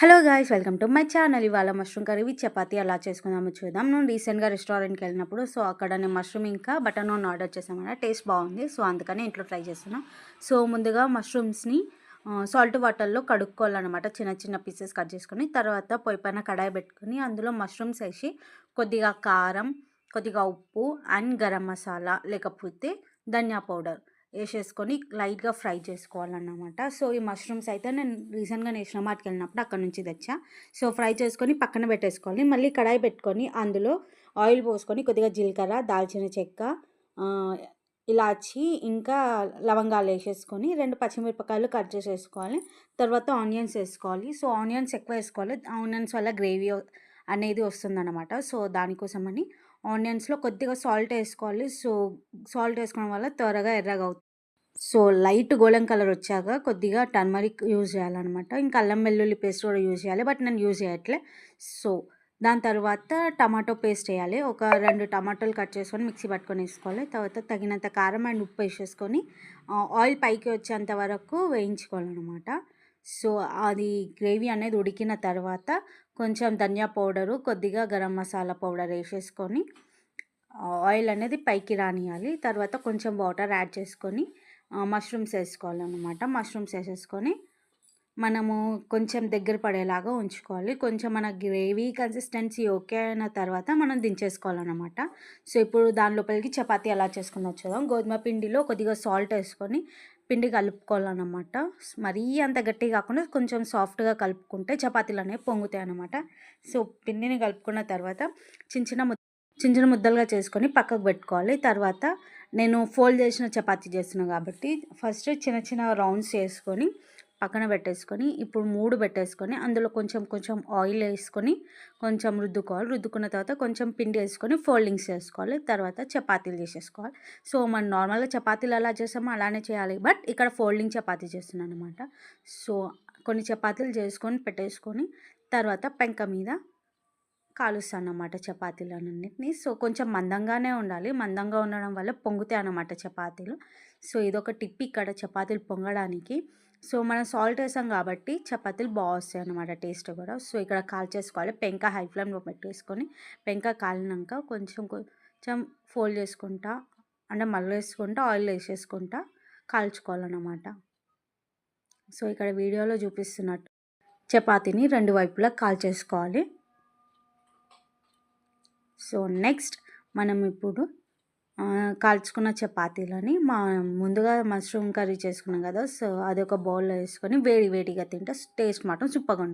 Hello guys, welcome to my channel. ఇవాళ mushroom curry with chapati ఎలా చేసుకుందామో చూద్దాం. నేను రీసెంట్గా రెస్టారెంట్కి వెళ్ళినప్పుడు అక్కడ నేను మష్రూమ్ ఇంకా బటర్ నాన్ ఆర్డర్ చేసామన్నమాట. టేస్ట్ బాగుంది, అందుకని ఇంట్లో ట్రై చేస్తున్నాను. ముందుగా మష్రూమ్స్ని సాల్ట్ వాటర్లో కడుక్కోవాలన్నమాట. చిన్న చిన్న పీసెస్ కట్ చేసుకొని తర్వాత పొయ్యి పైన కడాయి పెట్టుకొని అందులో మష్రూమ్స్ వేసి కొద్దిగా కారం, కొద్దిగా ఉప్పు అండ్ గరం మసాలా లేకపోతే ధనియా పౌడర్ వేసేసుకొని లైట్గా ఫ్రై చేసుకోవాలన్నమాట. ఈ మష్రూమ్స్ అయితే నేను రీసెంట్గా నేషనల్ మార్ట్కి వెళ్ళినప్పుడు అక్కడ నుంచి తెచ్చా. ఫ్రై చేసుకొని పక్కన పెట్టేసుకోవాలి. మళ్ళీ కడాయి పెట్టుకొని అందులో ఆయిల్ పోసుకొని కొద్దిగా జీలకర్ర, దాల్చిన చెక్క, ఇలాచి ఇంకా లవంగాలు వేసేసుకొని 2 పచ్చిమిరపకాయలు కట్ చేసేసుకోవాలి. తర్వాత ఆనియన్స్ వేసుకోవాలి. ఆనియన్స్ ఎక్కువ వేసుకోవాలి. ఆనియన్స్ వల్ల గ్రేవీ అనేది వస్తుందన్నమాట. దానికోసమని ఆనియన్స్లో కొద్దిగా సాల్ట్ వేసుకోవాలి. సాల్ట్ వేసుకోవడం వల్ల త్వరగా ఎర్రగా అవుతుంది. లైట్ గోల్డెన్ కలర్ వచ్చాక కొద్దిగా టర్మరిక్ యూజ్ చేయాలన్నమాట. ఇంకా అల్లం వెల్లుల్లి పేస్ట్ కూడా యూజ్ చేయాలి, బట్ నేను యూజ్ చేయట్లే. దాని తర్వాత టమాటో పేస్ట్ వేయాలి. ఒక 2 టమాటోలు కట్ చేసుకొని మిక్సీ పట్టుకొని వేసుకోవాలి. తర్వాత తగినంత కారం అండ్ ఉప్పు వేసేసుకొని ఆయిల్ పైకి వచ్చేంత వరకు వేయించుకోవాలన్నమాట. అది గ్రేవీ అనేది ఉడికిన తర్వాత కొంచెం ధనియా పౌడరు, కొద్దిగా గరం మసాలా పౌడర్ వేసేసుకొని ఆయిల్ అనేది పైకి రానియాలి. తర్వాత కొంచెం వాటర్ యాడ్ చేసుకొని మష్రూమ్స్ వేసుకోవాలన్నమాట. మష్రూమ్స్ వేసేసుకొని మనము కొంచెం దగ్గర పడేలాగా ఉంచుకోవాలి. కొంచెం మన గ్రేవీ కన్సిస్టెన్సీ ఓకే అయిన తర్వాత మనం దించేసుకోవాలన్నమాట. ఇప్పుడు దాని లోపలికి చపాతీ ఎలా చేసుకుందో చూద్దాం. గోధుమ పిండిలో కొద్దిగా సాల్ట్ వేసుకొని పిండి కలుపుకోవాలన్నమాట. మరీ అంత గట్టిగా కాకుండా కొంచెం సాఫ్ట్గా కలుపుకుంటే చపాతీలు అనేవి పొంగుతాయి అన్నమాట. పిండిని కలుపుకున్న తర్వాత చిన్న చిన్న ముద్దలుగా చేసుకొని పక్కకు పెట్టుకోవాలి. తర్వాత నేను ఫోల్డ్ చేసిన చపాతీ చేస్తున్నాను కాబట్టి ఫస్ట్ చిన్న చిన్న రౌండ్స్ చేసుకొని పక్కన పెట్టేసుకొని ఇప్పుడు 3 పెట్టేసుకొని అందులో కొంచెం కొంచెం ఆయిల్ వేసుకొని కొంచెం రుద్దుకోవాలి. రుద్దుకున్న తర్వాత కొంచెం పిండి వేసుకొని ఫోల్డింగ్స్ చేసుకోవాలి. తర్వాత చపాతీలు చేసేసుకోవాలి. మనం నార్మల్గా చపాతీలు ఎలా చేస్తామో అలానే చేయాలి, బట్ ఇక్కడ ఫోల్డింగ్ చపాతీ చేస్తున్నాను అనమాట. కొన్ని చపాతీలు చేసుకొని పెట్టేసుకొని తర్వాత పెంక మీద కాలుస్తాను అన్నమాట చపాతీలన్నింటినీ. కొంచెం మందంగానే ఉండాలి. మందంగా ఉండడం వల్ల పొంగుతాయి అన్నమాట చపాతీలు. ఇదొక టిప్ ఇక్కడ చపాతీలు పొంగడానికి. మనం సాల్ట్ వేసాం కాబట్టి చపాతీలు వస్తాయి అన్నమాట, టేస్ట్ కూడా. ఇక్కడ కాల్చేసుకోవాలి. పెంక హై ఫ్లేమ్లో పెట్టేసుకొని పెంక కాలినాక కొంచెం కొంచెం ఫోల్డ్ చేసుకుంటా అంటే మళ్ళీ వేసుకుంటా ఆయిల్ వేసేసుకుంటా కాల్చుకోవాలన్నమాట. ఇక్కడ వీడియోలో చూపిస్తున్నట్టు చపాతీని 2 వైపులా కాల్చేసుకోవాలి. నెక్స్ట్ మనం ఇప్పుడు కాల్చుకున్న చపాతీలని ముందుగా మష్రూమ్ కర్రీ చేసుకున్నాం కదా, అది ఒక బౌల్లో వేసుకొని వేడిగా తింటే టేస్ట్ మాత్రం సూపర్గా ఉంటుంది.